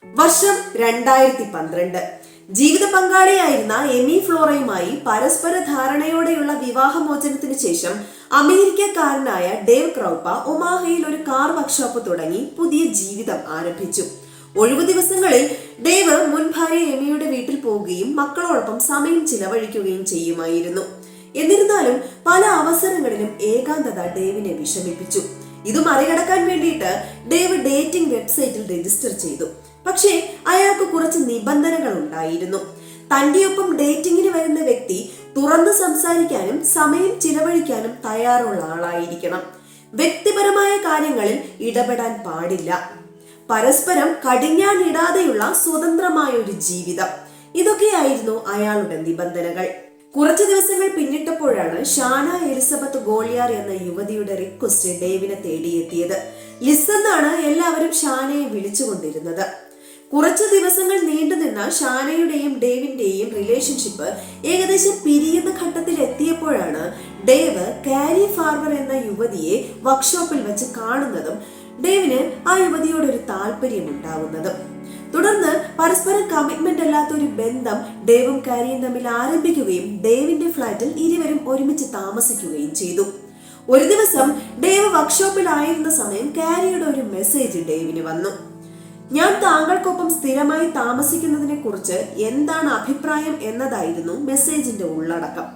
വർഷം 2012. ജീവിത പങ്കാളിയായിരുന്ന എമി ഫ്ലോറയുമായി പരസ്പര ധാരണയോടെയുള്ള വിവാഹമോചനത്തിന് ശേഷം അമേരിക്കക്കാരനായ ഡേവ് ക്രൗപ്പ ഒമാഹയിൽ ഒരു കാർ വർക്ക്ഷോപ്പ് തുടങ്ങി പുതിയ ജീവിതം ആരംഭിച്ചു. ഒഴിവു ദിവസങ്ങളിൽ ഡേവ് മുൻ ഭാര്യ എമിയുടെ വീട്ടിൽ പോവുകയും മക്കളോടൊപ്പം സമയം ചിലവഴിക്കുകയും ചെയ്യുമായിരുന്നു. എന്നിരുന്നാലും പല അവസരങ്ങളിലും ഏകാന്തത ഡേവിനെ വിഷമിപ്പിച്ചു. ഇത് മറികടക്കാൻ വേണ്ടിയിട്ട് ഡേവ് ഡേറ്റിംഗ് വെബ്സൈറ്റിൽ രജിസ്റ്റർ ചെയ്തു. പക്ഷേ അയാൾക്ക് കുറച്ച് നിബന്ധനകൾ ഉണ്ടായിരുന്നു. തന്റെയൊപ്പം ഡേറ്റിംഗിന് വരുന്ന വ്യക്തി തുറന്ന് സംസാരിക്കാനും സമയം ചിലവഴിക്കാനും തയ്യാറുള്ള ആളായിരിക്കണം. വ്യക്തിപരമായ കാര്യങ്ങളിൽ ഇടപെടാൻ പാടില്ല. പരസ്പരം കടിഞ്ഞാണിടാതെയുള്ള സ്വതന്ത്രമായ ഒരു ജീവിതം. ഇതൊക്കെയായിരുന്നു അയാളുടെ നിബന്ധനകൾ. കുറച്ചു ദിവസങ്ങൾ പിന്നിട്ടപ്പോഴാണ് ഷാന എലിസബത്ത് ഗോളിയാർ എന്ന യുവതിയുടെ റിക്വസ്റ്റ് ഡേവിനെ തേടിയെത്തിയത്. ലിസ് എന്നാണ് എല്ലാവരും ഷാനയെ വിളിച്ചുകൊണ്ടിരുന്നത്. കുറച്ചു ദിവസങ്ങൾ നീണ്ടുനിന്ന ഷാനയുടെയും ഡേവിന്റെയും റിലേഷൻഷിപ്പ് ഏകദേശം പിരിയുന്ന ഘട്ടത്തിൽ എത്തിയപ്പോഴാണ് ഡേവ് കാരി ഫാർമർ എന്ന യുവതിയെ വർക്ക്ഷോപ്പിൽ വെച്ച് കാണുന്നതും ഡേവിന് ആ യുവതിയോട് ഒരു താല്പര്യം ഉണ്ടാവുന്നതും. തുടർന്ന് പരസ്പരം കമ്മിറ്റ്മെന്റ് അല്ലാത്ത ഒരു ബന്ധം ഡേവും കാരിയും തമ്മിൽ ആരംഭിക്കുകയും ഡേവിന്റെ ഫ്ലാറ്റിൽ ഇരുവരും ഒരുമിച്ച് താമസിക്കുകയും ചെയ്തു. ഒരു ദിവസം ഡേവ് വർക്ക്ഷോപ്പിലായിരുന്ന സമയം കാരിയുടെ ഒരു മെസ്സേജ് ഡേവിന് വന്നു. ഞാൻ താങ്കൾക്കൊപ്പം സ്ഥിരമായി താമസിക്കുന്നതിനെ കുറിച്ച് എന്താണ് അഭിപ്രായം എന്നതായിരുന്നു മെസ്സേജിന്റെ ഉള്ളടക്കം.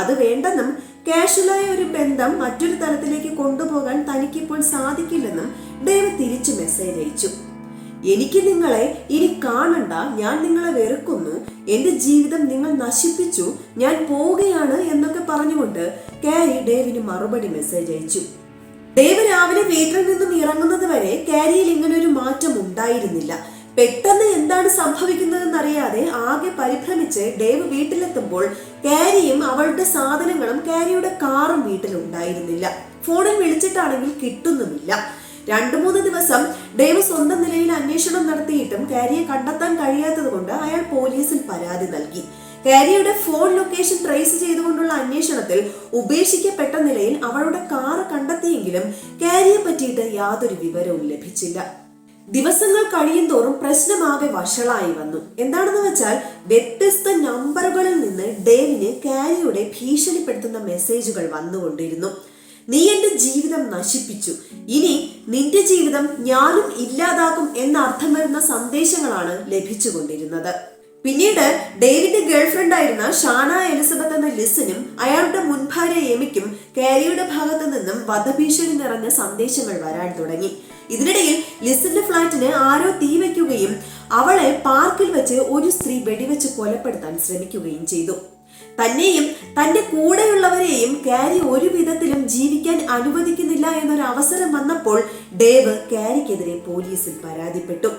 അത് വേണ്ടെന്നും കാഷ്വലായ ഒരു ബന്ധം മറ്റൊരു തലത്തിലേക്ക് കൊണ്ടുപോകാൻ തനിക്കിപ്പോൾ സാധിക്കില്ലെന്നും ഡേവ് തിരിച്ചു മെസ്സേജ് അയച്ചു. എനിക്ക് നിങ്ങളെ ഇനി കാണണ്ട, ഞാൻ നിങ്ങളെ വെറുക്കുന്നു, എന്റെ ജീവിതം നിങ്ങൾ നശിപ്പിച്ചു, ഞാൻ പോവുകയാണ് എന്നൊക്കെ പറഞ്ഞുകൊണ്ട് കാരി ഡേവിന് മറുപടി മെസ്സേജ് അയച്ചു. ഡേവ് രാവിലെ വീട്ടിൽ നിന്നും ഇറങ്ങുന്നത് വരെ കാരിയിൽ ഇങ്ങനൊരു മാറ്റം ഉണ്ടായിരുന്നില്ല. പെട്ടെന്ന് എന്താണ് സംഭവിക്കുന്നതെന്നറിയാതെ ആകെ പരിഭ്രമിച്ച് ഡേവ് വീട്ടിലെത്തുമ്പോൾ കാരിയും അവളുടെ സാധനങ്ങളും കാരിയുടെ കാറും വീട്ടിലുണ്ടായിരുന്നില്ല. ഫോണിൽ വിളിച്ചിട്ടാണെങ്കിൽ കിട്ടുന്നുമില്ല. 2-3 ദിവസം ഡേവ് സ്വന്തം നിലയിൽ അന്വേഷണം നടത്തിയിട്ടും കാരിയെ കണ്ടെത്താൻ കഴിയാത്തത് കൊണ്ട് അയാൾ പോലീസിൽ പരാതി നൽകി. കാരിയുടെ ഫോൺ ലൊക്കേഷൻ ട്രേസ് ചെയ്തുകൊണ്ടുള്ള അന്വേഷണത്തിൽ ഉപേക്ഷിക്കപ്പെട്ട നിലയിൽ അവളുടെ കാറ് കണ്ടെത്തിയെങ്കിലും കാരിയെ പറ്റിയിട്ട് യാതൊരു വിവരവും ലഭിച്ചില്ല. ദിവസങ്ങൾ കഴിയുന്തോറും പ്രശ്നമാകെ വഷളായി വന്നു. എന്താണെന്ന് വെച്ചാൽ വ്യത്യസ്ത നമ്പറുകളിൽ നിന്ന് ഡേവിന് കാരിയുടെ ഭീഷണിപ്പെടുത്തുന്ന മെസ്സേജുകൾ വന്നുകൊണ്ടിരുന്നു. നീ എന്റെ ജീവിതം നശിപ്പിച്ചു, ഇനി നിന്റെ ജീവിതം ഞാനും ഇല്ലാതാക്കും എന്ന അർത്ഥം വരുന്ന സന്ദേശങ്ങളാണ് ലഭിച്ചുകൊണ്ടിരുന്നത്. പിന്നീട് ഡേവിന്റെ ഗേൾഫ്രണ്ട് ആയിരുന്ന ഷാന എലിസബത്ത് എന്ന ലിസിനും അയാളുടെ മുൻ ഭാര്യ എമിക്കും കാരിയുടെ ഭാഗത്തു നിന്നും വധഭീഷണി നിറഞ്ഞ സന്ദേശങ്ങൾ വരാൻ തുടങ്ങി. ഇതിനിടയിൽ ലിസിന്റെ ഫ്ലാറ്റിന് ആരോ തീ വയ്ക്കുകയും അവളെ പാർക്കിൽ വെച്ച് ഒരു സ്ത്രീ വെടിവെച്ച് കൊലപ്പെടുത്താൻ ശ്രമിക്കുകയും ചെയ്തു. തന്നെയും തന്റെ കൂടെയുള്ളവരെയും കാരി ഒരു വിധത്തിലും ജീവിക്കാൻ അനുവദിക്കുന്നില്ല എന്നൊരു അവസരം വന്നപ്പോൾ ഡേവ് കാരിക്കെതിരെ പോലീസിൽ പരാതിപ്പെട്ടു.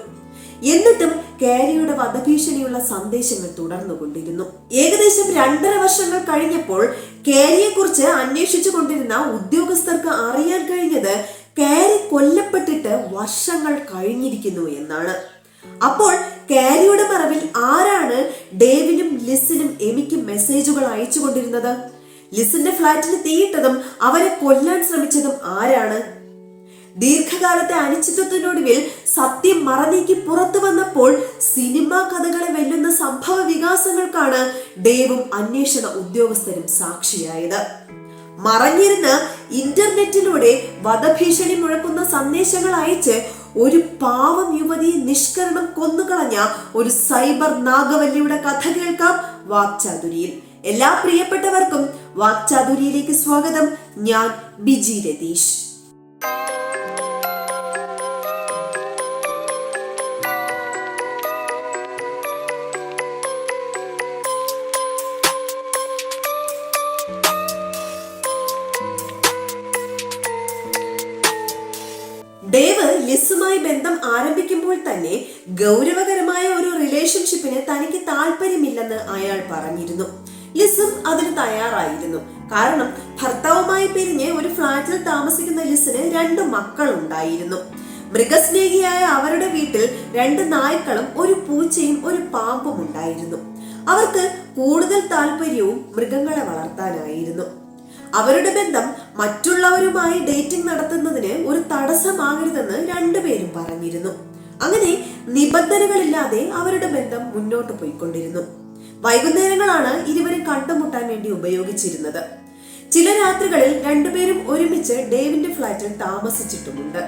എന്നിട്ടും കാരിയുടെ വധഭീഷണിയുള്ള സന്ദേശങ്ങൾ തുടർന്നുകൊണ്ടിരുന്നു. ഏകദേശം 2.5 വർഷങ്ങൾ കഴിഞ്ഞപ്പോൾ കാരിയെ കുറിച്ച് അന്വേഷിച്ചു കൊണ്ടിരുന്ന ഉദ്യോഗസ്ഥർക്ക് അറിയാൻ കഴിഞ്ഞത് കാരി കൊല്ലപ്പെട്ടിട്ട് വർഷങ്ങൾ കഴിഞ്ഞിരിക്കുന്നു എന്നാണ്. അപ്പോൾ കാരിയുടെ മറവിൽ ആരാണ് ഡേവിനും ലിസിനും എമിക്കും മെസ്സേജുകൾ അയച്ചു കൊണ്ടിരുന്നത്? ലിസിന്റെ ഫ്ലാറ്റിന് തീയിട്ടതും അവരെ കൊല്ലാൻ ശ്രമിച്ചതും ആരാണ്? ദീർഘകാലത്തെ അനിശ്ചിതത്വത്തിനൊടുവിൽ സത്യം മറനീക്കി പുറത്തു വന്നപ്പോൾ സിനിമാ കഥകളെ വെല്ലുന്ന സംഭവ വികാസങ്ങൾക്കാണ് ഡേവും അന്വേഷണ ഉദ്യോഗസ്ഥരും സാക്ഷിയായത്. മറഞ്ഞിരുന്ന് ഇന്റർനെറ്റിലൂടെ വധഭീഷണി മുഴക്കുന്ന സന്ദേശങ്ങൾ അയച്ച് ഒരു പാവം യുവതിയെ നിഷ്കരണം കൊന്നുകളഞ്ഞ ഒരു സൈബർ നാഗവല്ലിയുടെ കഥ കേൾക്കാം വാക്ചാതുരിയിൽ. എല്ലാ പ്രിയപ്പെട്ടവർക്കും വാക്ചാതുരിയിലേക്ക് സ്വാഗതം. ഞാൻ ബിജി രതീഷ്. ഡേവ് ലിസുമായി ബന്ധം ആരംഭിക്കുമ്പോൾ തന്നെ ഗൗരവകരമായ ഒരു റിലേഷൻഷിപ്പിന് തനിക്ക് താല്പര്യമില്ലെന്ന് അയാൾ പറഞ്ഞിരുന്നു. ലിസും അതിന് തയ്യാറായിരുന്നു. കാരണം ഭർത്താവുമായി പിരിഞ്ഞ് ഒരു ഫ്ലാറ്റിൽ താമസിക്കുന്ന ലിസിന് 2 മക്കൾ ഉണ്ടായിരുന്നു. മൃഗസ്നേഹിയായ അവരുടെ വീട്ടിൽ 2 നായ്ക്കളും ഒരു പൂച്ചയും ഒരു പാമ്പും ഉണ്ടായിരുന്നു. അവർക്ക് കൂടുതൽ താല്പര്യവും മൃഗങ്ങളെ വളർത്താനായിരുന്നു. അവരുടെ ബന്ധം മറ്റുള്ളവരുമായി ഡേറ്റിംഗ് നടത്തുന്നതിന് ഒരു തടസ്സമാകരുതെന്ന് രണ്ടുപേരും പറഞ്ഞിരുന്നു. അങ്ങനെ നിബന്ധനകളില്ലാതെ അവരുടെ ബന്ധം മുന്നോട്ട് പോയിക്കൊണ്ടിരുന്നു. വൈകുന്നേരങ്ങളാണ് ഇരുവരും കണ്ടുമുട്ടാൻ വേണ്ടി ഉപയോഗിച്ചിരുന്നത്. ചില രാത്രികളിൽ രണ്ടുപേരും ഒരുമിച്ച് ഡേവിന്റെ ഫ്ലാറ്റിൽ താമസിച്ചിട്ടുമുണ്ട്.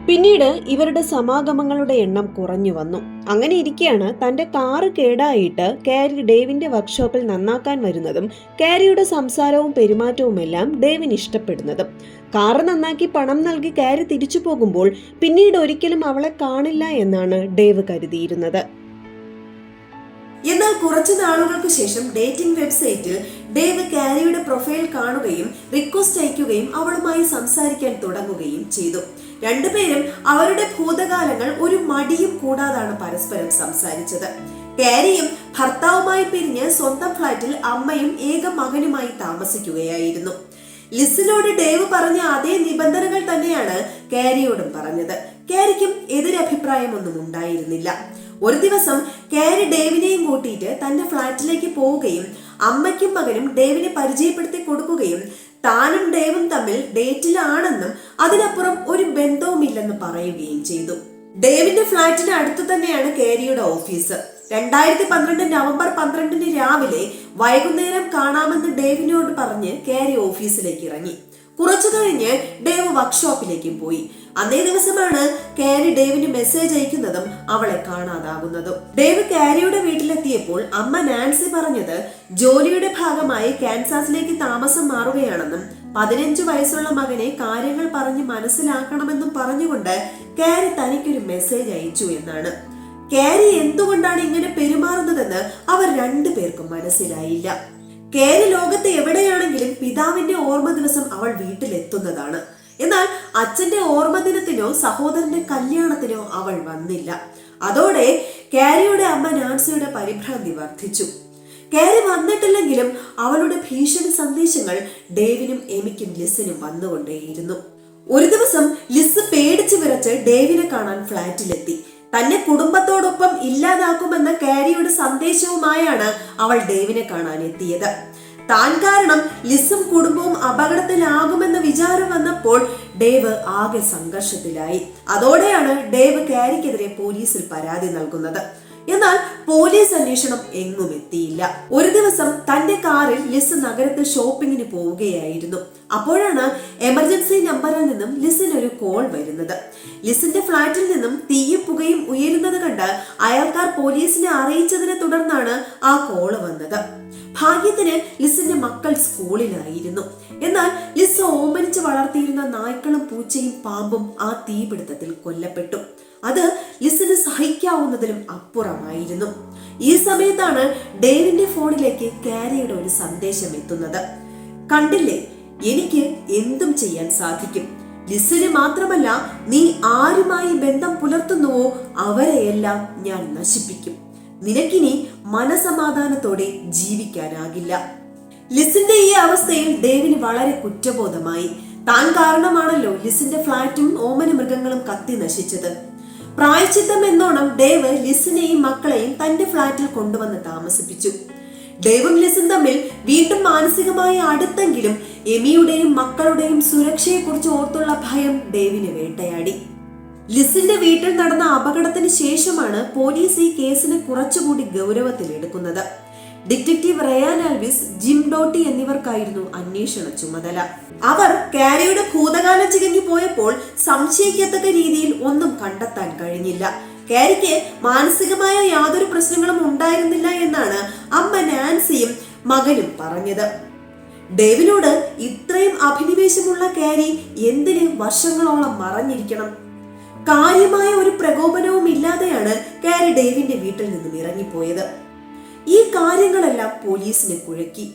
പിന്നീട് ഇവരുടെ സമാഗമങ്ങളുടെ എണ്ണം കുറഞ്ഞു വന്നു. അങ്ങനെ ഇരിക്കെയാണ് തന്റെ കാറ് കേടായിട്ട് കാരി ഡേവിന്റെ വർക്ക്ഷോപ്പിൽ നന്നാക്കാൻ വരുന്നതും കാരിയുടെ സംസാരവും പെരുമാറ്റവുമെല്ലാം ഡേവിന് ഇഷ്ടപ്പെടുന്നതും. കാറ് നന്നാക്കി പണം നൽകി കാരി തിരിച്ചു പോകുമ്പോൾ പിന്നീട് ഒരിക്കലും അവളെ കാണില്ല എന്നാണ് ഡേവ് കരുതിയിരുന്നത്. എന്നാൽ കുറച്ചു നാളുകൾക്ക് ശേഷം ഡേറ്റിംഗ് വെബ്സൈറ്റിൽ ഡേവ് കാരിയുടെ പ്രൊഫൈൽ കാണുകയും റിക്വസ്റ്റ് അയക്കുകയും അവളുമായി സംസാരിക്കാൻ തുടങ്ങുകയും ചെയ്തു. രണ്ടുപേരും അവരുടെ ഭൂതകാലങ്ങൾ ഒരു മടിയും കൂടാതാണ് പരസ്പരം സംസാരിച്ചത്. കാരിയും ഭർത്താവുമായി പിരിഞ്ഞ് സ്വന്തം ഫ്ലാറ്റിൽ അമ്മയും ഏക മകനുമായി താമസിക്കുകയായിരുന്നു. ലിസിനോട് ഡേവ് പറഞ്ഞ അതേ നിബന്ധനകൾ തന്നെയാണ് കാരിയോടും പറഞ്ഞത്. കാരിക്കും എതിരഭിപ്രായമൊന്നും ഉണ്ടായിരുന്നില്ല. ഒരു ദിവസം കാരി ഡേവിനെയും കൂട്ടിയിട്ട് തന്റെ ഫ്ലാറ്റിലേക്ക് പോവുകയും അമ്മയ്ക്കും മകനും ഡേവിനെ പരിചയപ്പെടുത്തി കൊടുക്കുകയും താനും ഡേവും തമ്മിൽ ഡേറ്റിലാണെന്നും അതിനപ്പുറം ഒരു ബന്ധവുമില്ലെന്ന് പറയുകയും ചെയ്തു. ഡേവിന്റെ ഫ്ലാറ്റിന് അടുത്തു തന്നെയാണ് കാരിയുടെ ഓഫീസ്. 2012 നവംബർ 12 രാവിലെ വൈകുന്നേരം കാണാമെന്ന് ഡേവിനോട് പറഞ്ഞ് കാരി ഓഫീസിലേക്ക് ഇറങ്ങി. കുറച്ചു കഴിഞ്ഞ് ഡേവ് വർക്ക്ഷോപ്പിലേക്കും പോയി. അന്നേ ദിവസമാണ് കാരി ഡേവിന് മെസ്സേജ് അയക്കുന്നതും അവളെ കാണാതാകുന്നതും. ഡേവ് കാരിയുടെ വീട്ടിലെത്തിയപ്പോൾ അമ്മ നാൻസി പറഞ്ഞത് ജോലിയുടെ ഭാഗമായി കാൻസാസിലേക്ക് താമസം മാറുകയാണെന്നും 15 വയസ്സുള്ള മകനെ കാര്യങ്ങൾ പറഞ്ഞ് മനസ്സിലാക്കണമെന്നും പറഞ്ഞുകൊണ്ട് കാരി തനിക്കൊരു മെസ്സേജ് അയച്ചു എന്നാണ്. കാരി എന്തുകൊണ്ടാണ് ഇങ്ങനെ പെരുമാറുന്നതെന്ന് അവർ രണ്ടുപേർക്കും മനസ്സിലായില്ല. കാരി ലോകത്ത് എവിടെയാണെങ്കിലും പിതാവിന്റെ ഓർമ്മ ദിവസം അവൾ വീട്ടിലെത്തുന്നതാണ്. എന്നാൽ അച്ഛന്റെ ഓർമ്മ ദിനത്തിനോ സഹോദരന്റെ കല്യാണത്തിനോ അവൾ വന്നില്ല. അതോടെ കാരിയുടെ അമ്മ നാൻസിയുടെ പരിഭ്രാന്തി വർദ്ധിച്ചു. കാരി വന്നിട്ടില്ലെങ്കിലും അവളുടെ ഭീഷണി സന്ദേശങ്ങൾ ഡേവിനും എമിക്കും ലിസിനും വന്നുകൊണ്ടേയിരുന്നു. ഒരു ദിവസം ലിസ് പേടിച്ചു വിറച്ച് ഡേവിനെ കാണാൻ ഫ്ലാറ്റിലെത്തി. തന്നെ കുടുംബത്തോടൊപ്പം ഇല്ലാതാക്കുമെന്ന കാരിയുടെ സന്ദേശവുമായാണ് അവൾ ഡേവിനെ കാണാൻ എത്തിയത്. താൻ കാരണം ലിസും കുടുംബവും അപകടത്തിലാകുമെന്ന വിചാരം വന്നപ്പോൾ ഡേവ് ആകെ സംഘർഷത്തിലായി. അതോടെയാണ് ഡേവ് കാരിക്കെതിരെ പോലീസിൽ പരാതി നൽകുന്നത്. എന്നാൽ പോലീസ് അന്വേഷണം എങ്ങും എത്തിയില്ല. ഒരു ദിവസം തന്റെ കാറിൽ ലിസ് നഗരത്തിൽ ഷോപ്പിങ്ങിന് പോവുകയായിരുന്നു. അപ്പോഴാണ് എമർജൻസി നമ്പറിൽ നിന്നും ലിസിന് ഒരു കോൾ വരുന്നത്. ലിസിന്റെ ഫ്ലാറ്റിൽ നിന്നും തീയും പുകയും ഉയരുന്നത് കണ്ട് അയൽക്കാർ പോലീസിനെ അറിയിച്ചതിനെ തുടർന്നാണ് ആ കോള് വന്നത്. ഭാഗ്യത്തിന് ലിസിന്റെ മക്കൾ സ്കൂളിലായിരുന്നു. എന്നാൽ ലിസ് ഓമനിച്ച് വളർത്തിയിരുന്ന നായ്ക്കളും പൂച്ചയും പാമ്പും ആ തീപിടുത്തത്തിൽ കൊല്ലപ്പെട്ടു. അത് ലിസിന് സഹിക്കാവുന്നതിലും അപ്പുറമായിരുന്നു. ഈ സമയത്താണ് ഡേവിന്റെ ഫോണിലേക്ക് കാരിയുടെ ഒരു സന്ദേശം എത്തുന്നത്. കണ്ടില്ലേ, എനിക്ക് എന്തും ചെയ്യാൻ സാധിക്കും. ലിസിന് മാത്രമല്ല, നീ ആരുമായി ബന്ധം പുലർത്തുന്നുവോ അവരെയെല്ലാം ഞാൻ നശിപ്പിക്കും. നിനക്കിനി മനസമാധാനത്തോടെ ജീവിക്കാനാകില്ല. ലിസിന്റെ ഈ അവസ്ഥയിൽ ഡേവിന് വളരെ കുറ്റബോധമായി. താൻ കാരണമാണല്ലോ ലിസിന്റെ ഫ്ലാറ്റും ഓമന മൃഗങ്ങളും കത്തി നശിച്ചത്. പ്രായശ്ചിത്തം എന്നോണം ഡേവ് ലിസിനെയും മക്കളെയും തന്റെ ഫ്ലാറ്റിൽ കൊണ്ടുവന്ന് താമസിപ്പിച്ചു. ഡേവും ലിസും തമ്മിൽ വീണ്ടും മാനസികമായി അടുത്തെങ്കിലും എമിയുടെയും മക്കളുടെയും സുരക്ഷയെക്കുറിച്ച് ഓർത്തുള്ള ഭയം ഡേവിനെ വേട്ടയാടി. ലിസിന്റെ വീട്ടിൽ നടന്ന അപകടത്തിന് ശേഷമാണ് പോലീസ് ഈ കേസിനെ കുറച്ചുകൂടി ഗൗരവത്തിലെടുക്കുന്നത്. Detective Ryan Alvis, Jim Dotty എന്നിവർക്കായിരുന്നു അന്വേഷണ ചുമതല. അവർ കാരിയുടെ ഭൂതകാലം ചികഞ്ഞു പോയപ്പോൾ സംശയിക്കത്തക്ക രീതിയിൽ ഒന്നും കണ്ടെത്താൻ കഴിഞ്ഞില്ല. കാരിക്ക് മാനസികമായ യാതൊരു പ്രശ്നങ്ങളും ഉണ്ടായിരുന്നില്ല എന്നാണ് അമ്മ നാൻസിയും മകനും പറഞ്ഞത്. ഡേവിനോട് ഇത്രയും അഭിനിവേശമുള്ള കാരി എന്തിന് വർഷങ്ങളോളം മറഞ്ഞിരിക്കണം? കാര്യമായ ഒരു പ്രകോപനവും ഇല്ലാതെയാണ് കാരി ഡേവിന്റെ വീട്ടിൽ നിന്നും ഇറങ്ങിപ്പോയത്. ഈ കാര്യങ്ങളെല്ലാം പോലീസിനെ കുഴക്കി.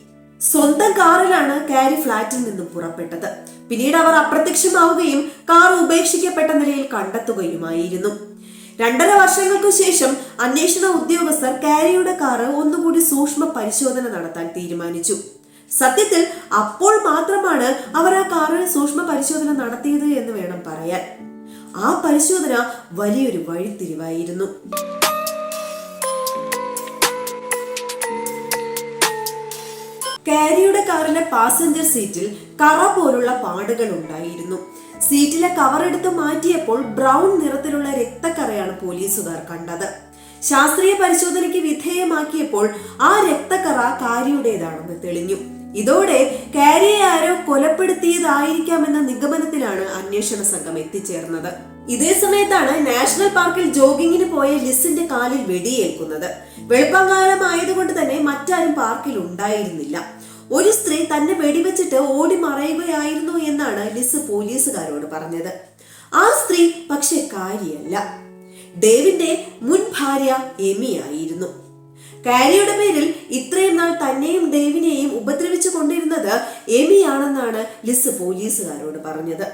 സ്വന്തം കാറിലാണ് കാരി ഫ്ലാറ്റിൽ നിന്നും പുറപ്പെട്ടത്. പിന്നീട് അവർ അപ്രത്യക്ഷമാവുകയും കാർ ഉപേക്ഷിക്കപ്പെട്ട നിലയിൽ കണ്ടെത്തുകയുമായിരുന്നു. 2.5 വർഷങ്ങൾക്ക് ശേഷം അന്വേഷണ ഉദ്യോഗസ്ഥർ കാരിയുടെ കാറ് ഒന്നുകൂടി സൂക്ഷ്മ പരിശോധന നടത്താൻ തീരുമാനിച്ചു. സത്യത്തിൽ അപ്പോൾ മാത്രമാണ് അവർ ആ കാറിന് സൂക്ഷ്മ പരിശോധന നടത്തിയത് എന്ന് വേണം പറയാൻ. ആ പരിശോധന വലിയൊരു വഴിത്തിരിവായിരുന്നു. കാരിയുടെ കാറിലെ പാസഞ്ചർ സീറ്റിൽ കറ പോലുള്ള പാടുകൾ ഉണ്ടായിരുന്നു. സീറ്റിലെ കവർ എടുത്ത് മാറ്റിയപ്പോൾ ബ്രൗൺ നിറത്തിലുള്ള രക്തക്കറയാണ് പോലീസുകാർ കണ്ടത്. ശാസ്ത്രീയ പരിശോധനയ്ക്ക് വിധേയമാക്കിയപ്പോൾ ആ രക്തക്കറ കാരിയുടേതാണെന്ന് തെളിഞ്ഞു. ഇതോടെ കാരിയെ ആരോ കൊലപ്പെടുത്തിയതായിരിക്കാമെന്ന നിഗമനത്തിലാണ് അന്വേഷണ സംഘം എത്തിച്ചേർന്നത്. ഇതേ സമയത്താണ് നാഷണൽ പാർക്കിൽ ജോഗിങ്ങിന് പോയ ലിസിന്റെ കാലിൽ വെടിയേൽക്കുന്നത്. വെളുപ്പകാലമായതുകൊണ്ട് തന്നെ മറ്റാരും പാർക്കിൽ ഉണ്ടായിരുന്നില്ല. ഒരു സ്ത്രീ തന്നെ വെടിവെച്ചിട്ട് ഓടി മറയുകയായിരുന്നു എന്നാണ് ലിസ് പോലീസുകാരോട് പറഞ്ഞത്. ആ സ്ത്രീ പക്ഷെ കാരിയല്ല, ഡേവിന്റെ മുൻ ഭാര്യ എമി ആയിരുന്നു. കാരിയുടെ പേരിൽ ഇത്രയും നാൾ തന്നെയും ഡേവിനെയും ഉപദ്രവിച്ചു കൊണ്ടിരുന്നത് എമിയാണെന്നാണ് ലിസ് പോലീസുകാരോട് പറഞ്ഞത്.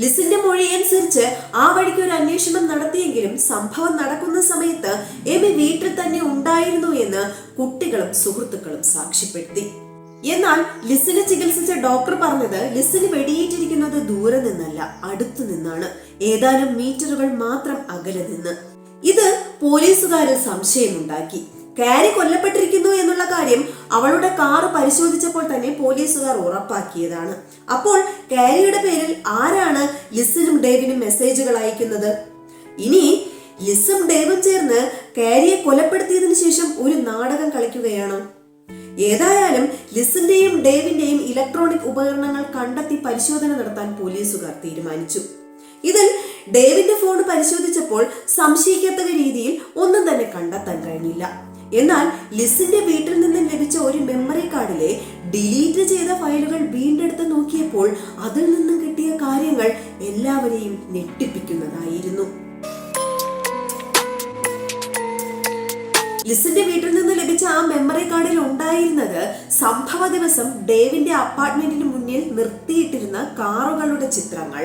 ലിസിന്റെ മൊഴി അനുസരിച്ച് ആ വഴിക്ക് ഒരു അന്വേഷണം നടത്തിയെങ്കിലും സംഭവം നടക്കുന്ന സമയത്ത് എമി വീട്ടിൽ തന്നെ ഉണ്ടായിരുന്നു എന്ന് കുട്ടികളും സുഹൃത്തുക്കളും സാക്ഷ്യപ്പെടുത്തി. എന്നാൽ ലിസിനെ ചികിത്സിച്ച ഡോക്ടർ പറഞ്ഞത് ലിസിന് വെടിയേറ്റിരിക്കുന്നത് ദൂരെ നിന്നല്ല, അടുത്തു നിന്നാണ്, ഏതാനും മീറ്ററുകൾ മാത്രം അകലെ നിന്ന്. ഇത് പോലീസുകാരിൽ സംശയമുണ്ടാക്കി. കാരി കൊല്ലപ്പെട്ടിരിക്കുന്നു എന്നുള്ള കാര്യം അവളുടെ കാറ് പരിശോധിച്ചപ്പോൾ തന്നെ പോലീസുകാർ ഉറപ്പാക്കിയതാണ്. അപ്പോൾ കാരിയുടെ പേരിൽ ആരാണ് ലിസിനും ഡേവിനും മെസ്സേജുകൾ അയക്കുന്നത്? ഇനി ലിസും ഡേവും ചേർന്ന് കാരിയെ കൊലപ്പെടുത്തിയതിനു ശേഷം ഒരു നാടകം കളിക്കുകയാണോ? ഏതായാലും ലിസിന്റെയും ഡേവിന്റെയും ഇലക്ട്രോണിക് ഉപകരണങ്ങൾ കണ്ടെത്തി പരിശോധന നടത്താൻ പോലീസുകാർ തീരുമാനിച്ചു. ഇതിൽ ഡേവിന്റെ ഫോൺ പരിശോധിച്ചപ്പോൾ സംശയിക്കത്തക്ക രീതിയിൽ ഒന്നും തന്നെ കണ്ടെത്താൻ കഴിഞ്ഞില്ല. എന്നാൽ ലിസിന്റെ വീട്ടിൽ നിന്നും ലഭിച്ച ഒരു മെമ്മറി കാർഡിലെ ഡിലീറ്റ് ചെയ്ത ഫയലുകൾ വീണ്ടെടുത്ത് നോക്കിയപ്പോൾ അതിൽ നിന്നും കിട്ടിയ കാര്യങ്ങൾ എല്ലാവരെയും ഞെട്ടിപ്പിക്കുന്നതായിരുന്നു. ലിസിന്റെ വീട്ടിൽ നിന്ന് ലഭിച്ച ആ മെമ്മറി കാർഡിൽ ഉണ്ടായിരുന്നത് സംഭവ ദിവസം ഡേവിന്റെ അപ്പാർട്ട്മെന്റിന് മുന്നിൽ നിർത്തിയിട്ടിരുന്ന കാറുകളുടെ ചിത്രങ്ങൾ,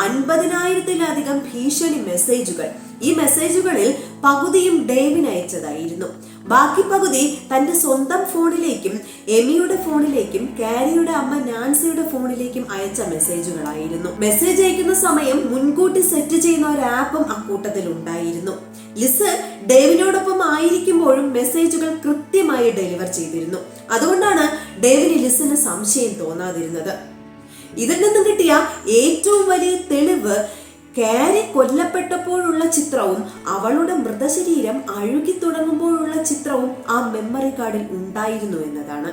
50,000-ത്തിലധികം ഭീഷണി മെസ്സേജുകൾ. ഈ മെസ്സേജുകളിൽ പകുതിയും ഡേവിന് അയച്ചതായിരുന്നു. ബാക്കി പകുതി തന്റെ സ്വന്തം ഫോണിലേക്കും എമിയുടെ ഫോണിലേക്കും കാരിയുടെ അമ്മ നാൻസിയുടെ ഫോണിലേക്കും അയച്ച മെസ്സേജുകളായിരുന്നു. മെസ്സേജ് അയക്കുന്ന സമയം മുൻകൂട്ടി സെറ്റ് ചെയ്യുന്ന ഒരു ആപ്പും അക്കൂട്ടത്തിൽ ഉണ്ടായിരുന്നു. ലിസ് ഡേവിനോടൊപ്പം ആയിരിക്കുമ്പോഴും മെസ്സേജുകൾ കൃത്യമായി ഡെലിവർ ചെയ്തിരുന്നു. അതുകൊണ്ടാണ് ഡേവിന് ലിസിന് സംശയം തോന്നാതിരുന്നത്. ഇതിൽ നിന്നും കിട്ടിയ ഏറ്റവും വലിയ തെളിവ് കാരി കൊല്ലപ്പെട്ടപ്പോഴുള്ള ചിത്രവും അവളുടെ മൃതശരീരം അഴുകി തുടങ്ങുമ്പോഴുള്ള ചിത്രവും ആ മെമ്മറി കാർഡിൽ ഉണ്ടായിരുന്നു എന്നതാണ്.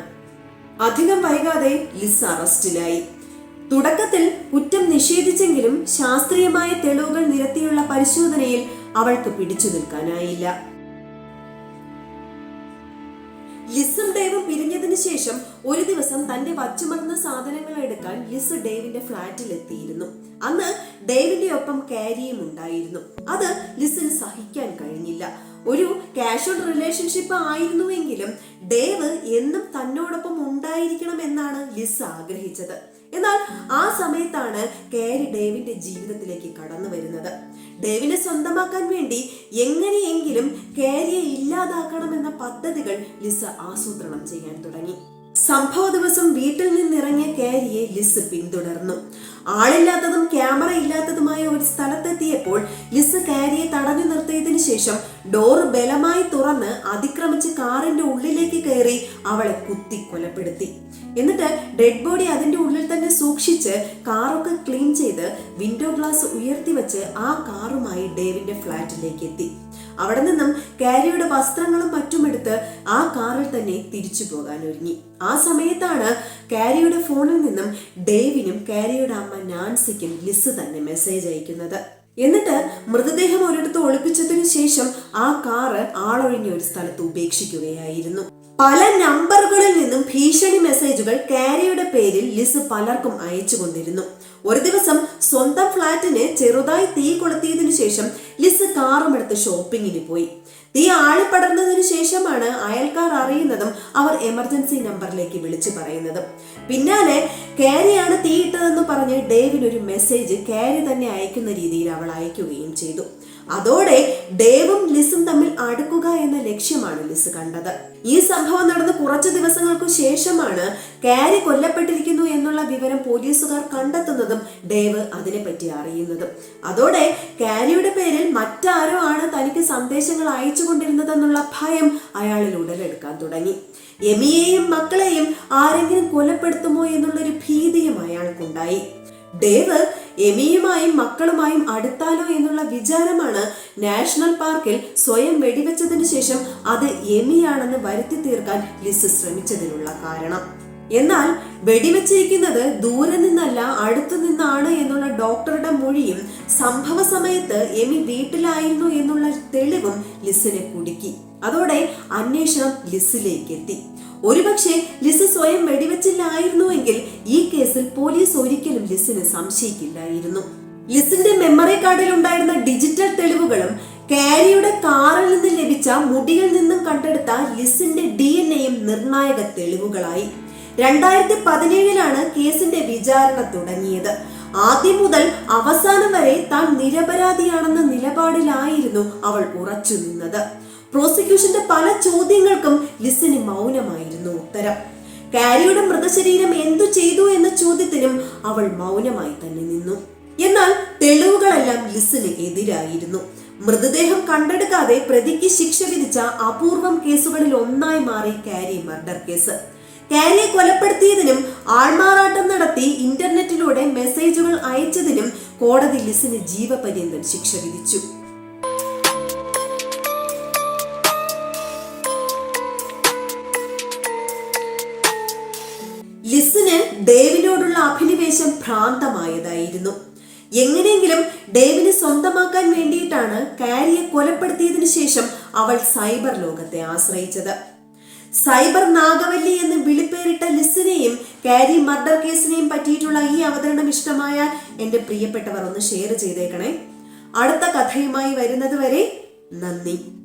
അധികം വൈകാതെ ലിസ് അറസ്റ്റിലായി. തുടക്കത്തിൽ കുറ്റം നിഷേധിച്ചെങ്കിലും ശാസ്ത്രീയമായ തെളിവുകൾ നിരത്തിയുള്ള പരിശോധനയിൽ അവൾക്ക് പിടിച്ചു നിൽക്കാനായില്ല. ലിസും ഡേവും പിരിഞ്ഞതിന് ശേഷം ഒരു ദിവസം തന്റെ വച്ചുമറന്ന സാധനങ്ങൾ എടുക്കാൻ ലിസ് ഡേവിന്റെ ഫ്ലാറ്റിൽ എത്തിയിരുന്നു. അന്ന് ഡേവിന്റെ ഒപ്പം കാരിയും ഉണ്ടായിരുന്നു. അത് ലിസിന് സഹിക്കാൻ കഴിഞ്ഞില്ല. ഒരു കാഷ്വൽ റിലേഷൻഷിപ്പ് ആയിരുന്നുവെങ്കിലും ഡേവ് എന്നും തന്നോടൊപ്പം ഉണ്ടായിരിക്കണം എന്നാണ് ലിസ് ആഗ്രഹിച്ചത്. എന്നാൽ ആ സമയത്താണ് കാരി ഡേവിന്റെ ജീവിതത്തിലേക്ക് കടന്നു വരുന്നത്. ഡേവിനെ സ്വന്തമാക്കാൻ വേണ്ടി എങ്ങനെയെങ്കിലും കാരിയെ ഇല്ലാതാക്കണമെന്ന പദ്ധതികൾ ലിസ് ആസൂത്രണം ചെയ്യാൻ തുടങ്ങി. സംഭവ ദിവസം വീട്ടിൽ നിന്നിറങ്ങിയ കാരിയെ ലിസ് പിന്തുടർന്നു. ആളില്ലാത്തതും ക്യാമറ ഇല്ലാത്തതുമായ ഒരു സ്ഥലത്തെത്തിയപ്പോൾ ലിസ് കാരിയെ തടഞ്ഞു നിർത്തിയതിനു ശേഷം ഡോറ് ബലമായി തുറന്ന് അതിക്രമിച്ച് കാറിന്റെ ഉള്ളിലേക്ക് കയറി അവളെ കുത്തി കൊലപ്പെടുത്തി. എന്നിട്ട് ഡെഡ് ബോഡി അതിന്റെ ഉള്ളിൽ തന്നെ സൂക്ഷിച്ച് കാറൊക്കെ ക്ലീൻ ചെയ്ത് വിൻഡോ ഗ്ലാസ് ഉയർത്തി വെച്ച് ആ കാറുമായി ഡേവിന്റെ ഫ്ലാറ്റിലേക്ക് എത്തി. അവിടെ നിന്നും കാരിയുടെ വസ്ത്രങ്ങളും മറ്റുമെടുത്ത് ആ കാറിൽ തന്നെ തിരിച്ചു പോകാൻ ഒരുങ്ങി. ആ സമയത്താണ് കാരിയുടെ ഫോണിൽ നിന്നും ഡേവിനും കാരിയുടെ അമ്മ നാൻസിക്കും ലിസ് തന്നെ മെസ്സേജ് അയക്കുന്നത്. എന്നിട്ട് മൃതദേഹം ഒരിടത്ത് ഒളിപ്പിച്ചതിനു ശേഷം ആ കാറ് ആളൊഴിഞ്ഞ ഒരു സ്ഥലത്ത് ഉപേക്ഷിക്കുകയായിരുന്നു. പല നമ്പറുകളിൽ നിന്നും ഭീഷണി മെസ്സേജുകൾ കാരിയുടെ പേരിൽ ലിസ് പലർക്കും അയച്ചു കൊണ്ടിരുന്നു. ഒരു ദിവസം സ്വന്തം ഫ്ലാറ്റിന് ചെറുതായി തീ കൊളുത്തിയതിനു ശേഷം ലിസ് കാറുമെടുത്ത് ഷോപ്പിങ്ങിന് പോയി. തീ ആളിപ്പടർന്നതിനു ശേഷമാണ് അയൽക്കാർ അറിയുന്നതും അവർ എമർജൻസി നമ്പറിലേക്ക് വിളിച്ചു പറയുന്നതും. പിന്നാലെ കാരിയാണ് തീയിട്ടതെന്ന് പറഞ്ഞ് ഡേവിന് ഒരു മെസ്സേജ് കാരി തന്നെ അയക്കുന്ന രീതിയിൽ അവൾ അയക്കുകയും ചെയ്തു. അതോടെ ഡേവും ലിസും തമ്മിൽ അടുക്കുക എന്ന ലക്ഷ്യമാണ് ലിസ് കണ്ടത്. ഈ സംഭവം നടന്ന് കുറച്ചു ദിവസങ്ങൾക്കു ശേഷമാണ് കാരി കൊല്ലപ്പെട്ടിരിക്കുന്നു എന്നുള്ള വിവരം പോലീസുകാർ കണ്ടെത്തുന്നതും ഡേവ് അതിനെപ്പറ്റി അറിയുന്നതും. അതോടെ കാരിയുടെ പേരിൽ മറ്റാരോ ആണ് തനിക്ക് സന്ദേശങ്ങൾ അയച്ചുകൊണ്ടിരുന്നതെന്നുള്ള ഭയം അയാളിൽ ഉടലെടുക്കാൻ തുടങ്ങി. എമിയെയും മക്കളെയും ആരെങ്കിലും കൊലപ്പെടുത്തുമോ എന്നുള്ളൊരു ഭീതിയും അയാൾക്കുണ്ടായി. ഡേവ് എമിയുമായും മക്കളുമായും അടുത്താലോ എന്നുള്ള വിചാരമാണ് നാഷണൽ പാർക്കിൽ സ്വയം വെടിവെച്ചതിന് ശേഷം അത് എമിയാണെന്ന് വരുത്തി തീർക്കാൻ ലിസ് ശ്രമിച്ചതിനുള്ള കാരണം. എന്നാൽ വെടിവെച്ചിരിക്കുന്നത് ദൂരെ നിന്നല്ല അടുത്തു നിന്നാണ് എന്നുള്ള ഡോക്ടറുടെ മൊഴിയും സംഭവ സമയത്ത് എമി വീട്ടിലായിരുന്നു എന്നുള്ള തെളിവും ലിസിനെ കുടുക്കി. അതോടെ അന്വേഷണം ലിസിലേക്ക് എത്തി. ഒരുപക്ഷെ ലിസ് സ്വയം വെടിവെച്ചില്ലായിരുന്നുവെങ്കിൽ ഈ കേസിൽ പോലീസ് ഒരിക്കലും ലിസിനെ സംശയിക്കില്ലായിരുന്നു. ലിസിന്റെ മെമ്മറി കാർഡിൽ ഉണ്ടായിരുന്ന ഡിജിറ്റൽ തെളിവുകളും കാരിയുടെ കാറിൽ നിന്ന് ലഭിച്ച മുടിയിൽ നിന്നും കണ്ടെടുത്ത ലിസിന്റെ DNA-യും നിർണായക തെളിവുകളായി. 2017 കേസിന്റെ വിചാരണ തുടങ്ങിയത്. ആദ്യം മുതൽ അവസാനം വരെ താൻ നിരപരാധിയാണെന്ന നിലപാടിലായിരുന്നു അവൾ ഉറച്ചു നിന്നത്. പ്രോസിക്യൂഷന്റെ പല ചോദ്യങ്ങൾക്കും ലിസിന് മൗനമായിരുന്നു ഉത്തരം. കാരിയുടെ മൃതശരീരം എന്തു ചെയ്തു എന്ന ചോദ്യത്തിനും അവൾ മൗനമായി തന്നെ നിന്നു. എന്നാൽ തെളിവുകളെല്ലാം ലിസിന് എതിരായിരുന്നു. മൃതദേഹം കണ്ടെടുക്കാതെ പ്രതിക്ക് ശിക്ഷ വിധിച്ച അപൂർവം കേസുകളിൽ ഒന്നായി മാറി കാരി മർഡർ കേസ്. കാരിയെ കൊലപ്പെടുത്തിയതിനും ആൾമാറാട്ടം നടത്തി ഇന്റർനെറ്റിലൂടെ മെസ്സേജുകൾ അയച്ചതിനും കോടതി ലിസിന് ജീവപര്യന്തം ശിക്ഷ വിധിച്ചു. ലിസിന് ഡേവിനോടുള്ള അഭിനിവേശം ഭ്രാന്തമായതായിരുന്നു. എങ്ങനെയെങ്കിലും ഡേവിനെ സ്വന്തമാക്കാൻ വേണ്ടിയിട്ടാണ് കാരിയെ കൊലപ്പെടുത്തിയതിനു ശേഷം അവൾ സൈബർ ലോകത്തെ ആശ്രയിച്ചത്. സൈബർ നാഗവല്ലി എന്ന് വിളിപ്പേരിട്ട ലിസിനെയും കാരി മർഡർ കേസിനെയും പറ്റിയിട്ടുള്ള ഈ അവതരണം ഇഷ്ടമായാൽ എന്റെ പ്രിയപ്പെട്ടവർ ഒന്ന് ഷെയർ ചെയ്തേക്കണേ. അടുത്ത കഥയുമായി വരുന്നത് വരെ നന്ദി.